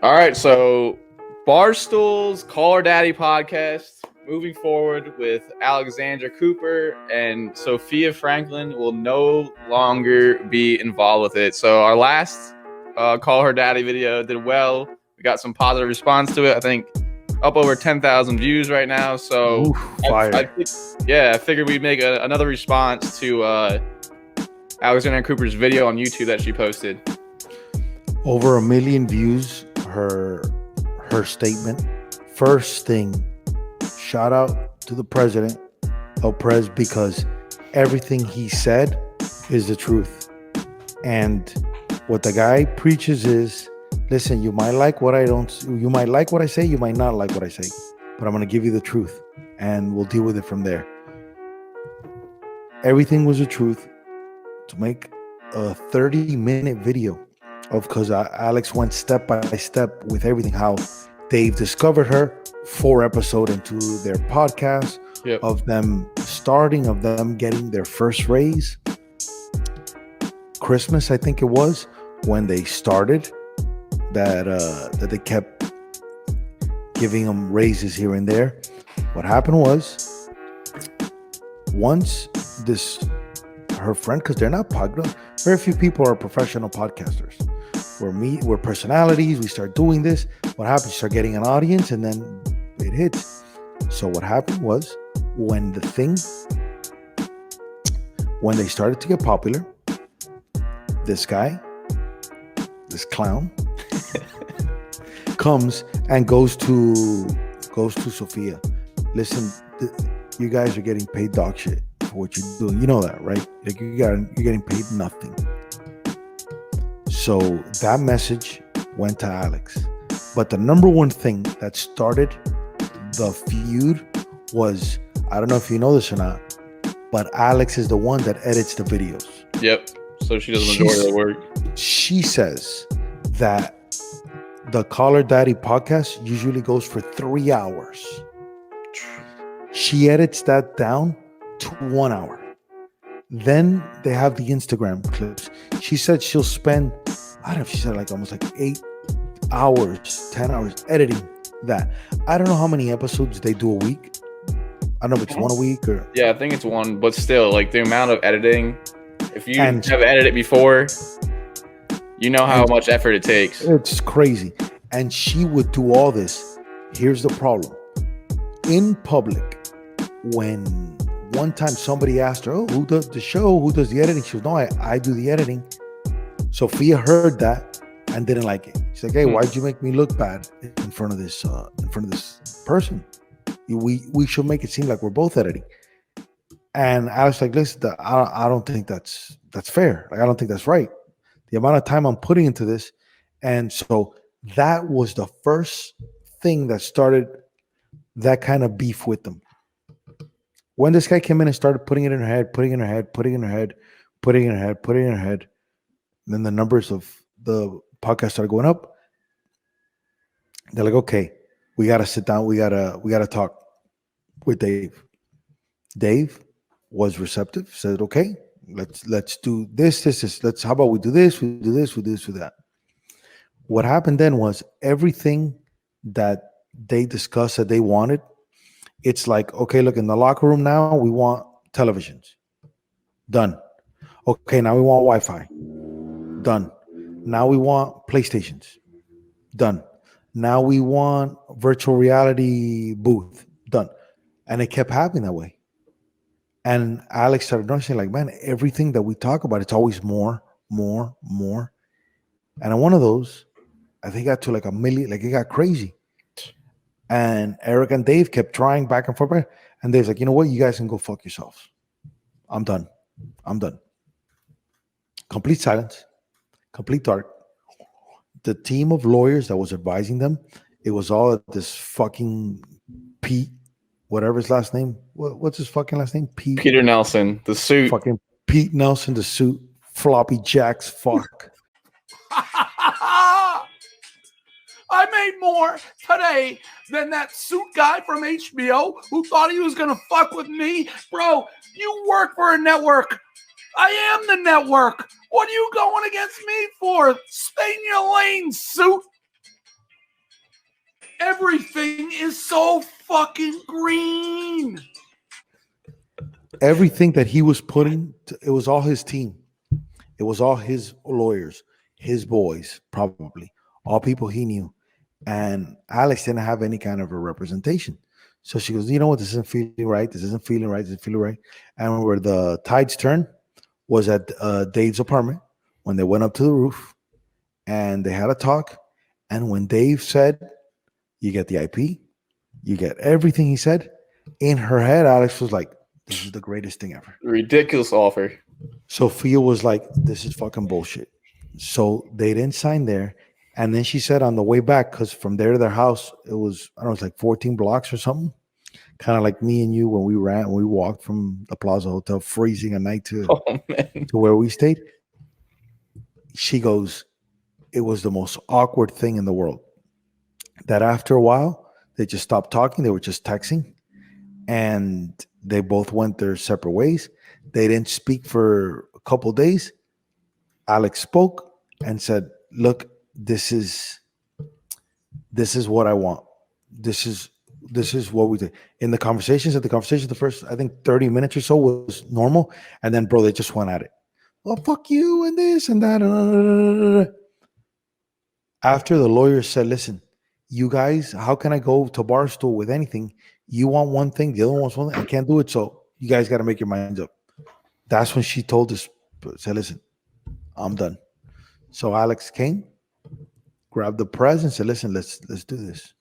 All right, so Barstool's Call Her Daddy podcast moving forward with Alexandra Cooper and Sophia Franklin will no longer be involved with it. So our last Call Her Daddy video did well. We got some positive response to it. I think up over 10,000 views right now. So fire. I figured we'd make another response to Alexandra Cooper's video on YouTube that she posted. Over 1 million views. Her statement. First thing, shout out to the president of Prez, because everything he said is the truth. And what the guy preaches is, listen, you might like what I say, you might not like what I say, but I'm going to give you the truth and we'll deal with it from there. Everything was the truth. To make a 30-minute video of, because Alex went step by step with everything, how Dave discovered her, 4 episodes into their podcast, of them getting their first raise. Christmas, I think it was, when they started, that they kept giving them raises here and there. What happened was, once her friend, because they're not very few people are professional podcasters. We're personalities. We start doing this. What happens? You start getting an audience, and then it hits. So what happened was, when they started to get popular, this clown, comes and goes to Sophia. Listen, you guys are getting paid dog shit for what you're doing. You know that, right? Like you're getting paid nothing. So that message went to Alex. But the number one thing that started the feud was, I don't know if you know this or not, but Alex is the one that edits the videos. Yep. So she does the majority of the work. She says that the Call Her Daddy podcast usually goes for 3 hours. She edits that down to 1 hour. Then they have the Instagram clips. She said she'll spend, I don't know if she said like almost like 8 hours, 10 hours editing that. I don't know how many episodes they do a week. I don't know if it's one a week or. Yeah, I think it's one, but still, like the amount of editing, if you have edited before, you know how much effort it takes. It's crazy. And she would do all this. Here's the problem. In public, when one time somebody asked her, who does the show? Who does the editing? She goes, no, I do the editing. Sophia heard that and didn't like it. She's like, hey, why'd you make me look bad in front of this person? We should make it seem like we're both editing. And I was like, listen, I don't think that's fair. Like, I don't think that's right. The amount of time I'm putting into this. And so that was the first thing that started that kind of beef with them. When this guy came in and started putting it in her head, then the numbers of the podcast started going up. They're like, okay, we got to sit down. We got to talk with Dave. Dave was receptive, said, okay, let's do this. How about we do this, we do that. What happened then was everything that they discussed that they wanted, it's like, okay, look, in the locker room now, we want televisions. Done. Okay, now we want Wi-Fi. Done. Now we want PlayStations. Done. Now we want virtual reality booth. Done. And it kept happening that way. And Alex started noticing, like, man, everything that we talk about, it's always more. And on one of those, I think it got to like 1 million, like it got crazy. And Eric and Dave kept trying back and forth. And Dave's like, you know what? You guys can go fuck yourselves. I'm done. Complete silence. Complete dark. The team of lawyers that was advising them, it was all this fucking Pete, whatever his last name. What's his fucking last name? Peter Nelson, the suit. Fucking Pete Nelson, the suit. Floppy Jacks, fuck. I made more today than that suit guy from HBO who thought he was going to fuck with me. Bro, you work for a network. I am the network. What are you going against me for? Stay in your lane, suit. Everything is so fucking green. Everything that he was putting, it was all his team. It was all his lawyers, his boys, probably all people he knew. And Alex didn't have any kind of a representation. So she goes, you know what? This isn't feeling right. This isn't feeling right. This isn't feeling right. And where the tides turned was at Dave's apartment when they went up to the roof and they had a talk. And when Dave said, you get the IP, you get everything he said, in her head, Alex was like, this is the greatest thing ever. Ridiculous offer. Sophia was like, this is fucking bullshit. So they didn't sign there. And then she said on the way back, because from there to their house, it was, I don't know, it's like 14 blocks or something. Kind of like me and you when we walked from the Plaza Hotel, freezing at night to where we stayed. She goes, it was the most awkward thing in the world. That after a while, they just stopped talking. They were just texting. And they both went their separate ways. They didn't speak for a couple of days. Alex spoke and said, look, this is what I want. This is what we did. In the conversations, the first, I think 30 minutes or so was normal. And then, bro, they just went at it. Oh, fuck you and this and that. After the lawyer said, listen, you guys, how can I go to Barstool with anything? You want one thing, the other one wants one thing. I can't do it. So you guys got to make your minds up. That's when she told us, said, listen, I'm done. So Alex came, grabbed the press and said, listen, let's do this.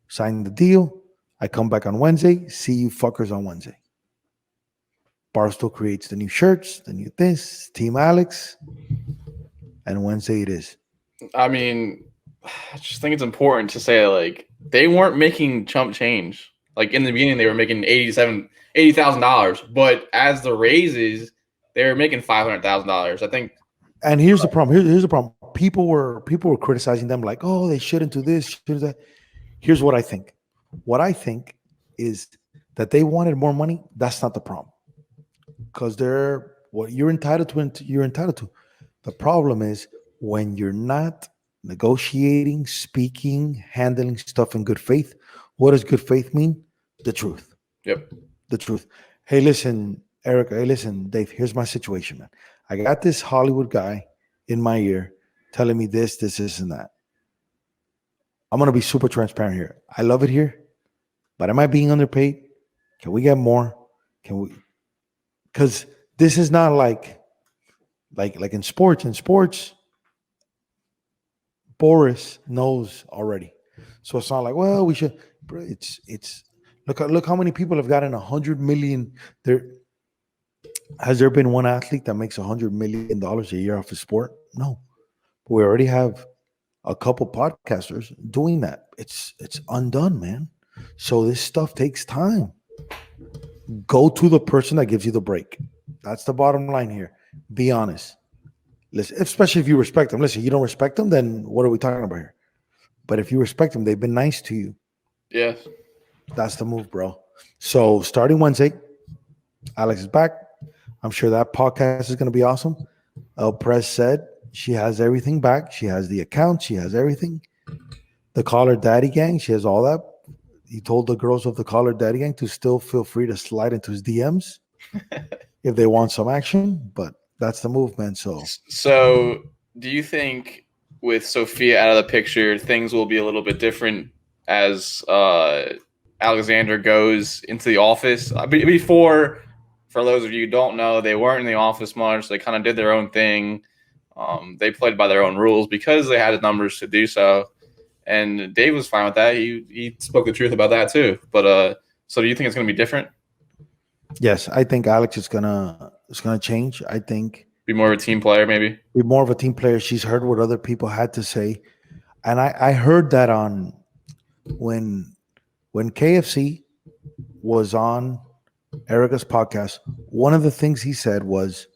Sign the deal. I come back on Wednesday. See you fuckers on Wednesday. Barstool creates the new shirts, the new this, Team Alex. And Wednesday it is. I mean, I just think it's important to say, like, they weren't making chump change. Like, in the beginning, they were making $80,000. But as the raises, they were making $500,000. I think. And here's the problem. Here's the problem. People were criticizing them like, oh, they shouldn't do this, shouldn't do that. Here's what I think. What I think is that they wanted more money. That's not the problem. Because they're what you're entitled to, you're entitled to. The problem is when you're not negotiating, speaking, handling stuff in good faith. What does good faith mean? The truth. Yep. The truth. Hey, listen, Erika. Hey, listen, Dave. Here's my situation, man. I got this Hollywood guy in my ear telling me this, and that. I'm going to be super transparent here. I love it here, but am I being underpaid? Can we get more? Can we? Because this is not like in sports. In sports, Boris knows already. So it's not like, well, we should. It's look how many people have gotten 100 million. Has there been one athlete that makes $100 million a year off of sport? No. But we already have a couple podcasters doing that. It's undone, man. So this stuff takes time. Go to the person that gives you the break. That's the bottom line here. Be honest. Listen, especially if you respect them. Listen, you don't respect them, then what are we talking about here? But if you respect them, they've been nice to you. Yes. That's the move, bro. So starting Wednesday, Alex is back. I'm sure that podcast is going to be awesome. El Press said she has everything back. She has the account. She has everything. The Call Her Daddy gang, she has all that. He told the girls of the Call Her Daddy gang to still feel free to slide into his DMs if they want some action. But that's the move, man. So do you think with Sophia out of the picture, things will be a little bit different as Alexander goes into the office? Before, for those of you who don't know, they weren't in the office much. They kind of did their own thing. They played by their own rules because they had the numbers to do so. And Dave was fine with that. He spoke the truth about that too. But so do you think it's going to be different? Yes, I think Alex is gonna change. I think be more of a team player, maybe. Be more of a team player. She's heard what other people had to say, and I heard that on when KFC was on Erika's podcast. One of the things he said was,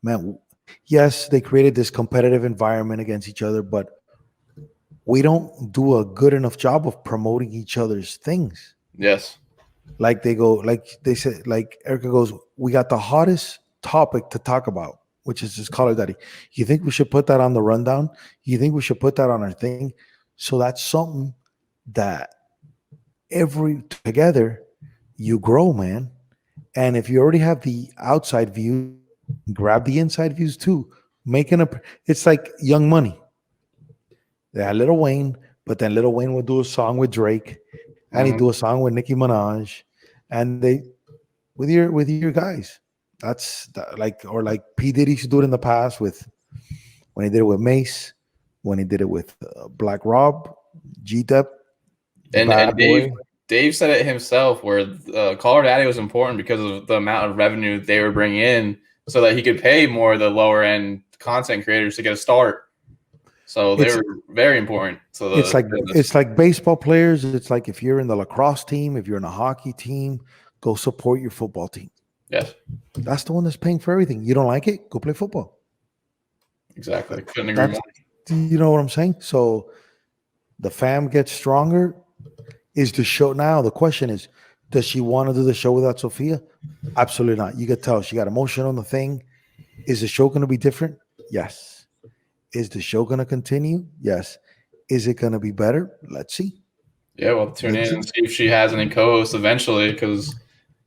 "Man, yes, they created this competitive environment against each other, but we don't do a good enough job of promoting each other's things." Yes. Like they said, like Erika goes, we got the hottest topic to talk about, which is this Call Her Daddy. You think we should put that on the rundown? You think we should put that on our thing? So that's something that together you grow, man. And if you already have the outside view, grab the inside views too. It's like Young Money. They had Little Wayne, but then Little Wayne would do a song with Drake, and he'd do a song with Nicki Minaj, and they with your guys. Like P Diddy used to do it in the past with when he did it with Mace, when he did it with Black Rob, G Dep, And Bad Dave Boy. Dave said it himself, where Call Her Daddy was important because of the amount of revenue they were bringing in, so that he could pay more of the lower end content creators to get a start. So they were very important to the business. It's like baseball players. It's like if you're in the lacrosse team, if you're in a hockey team, go support your football team. Yes, That's the one that's paying for everything. You don't like it? Go play football. exactly. Couldn't agree more. You know what I'm saying? So the fam gets stronger. Is the show now? The question is, does she want to do the show without Sophia? Absolutely not. You could tell she got emotion on the thing. Is the show going to be different? Yes. Is the show going to continue? Yes. Is it going to be better? Let's see. Yeah, well, tune in and see if she has any co-hosts eventually, because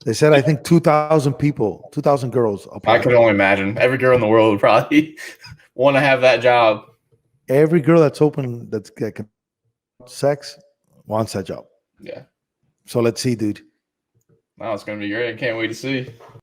they said I think 2,000 people, 2,000 girls applied. I could only imagine every girl in the world would probably want to have that job. Every girl that's open that's can sex wants that job. Yeah. So let's see, dude. Wow, it's gonna be great. I can't wait to see.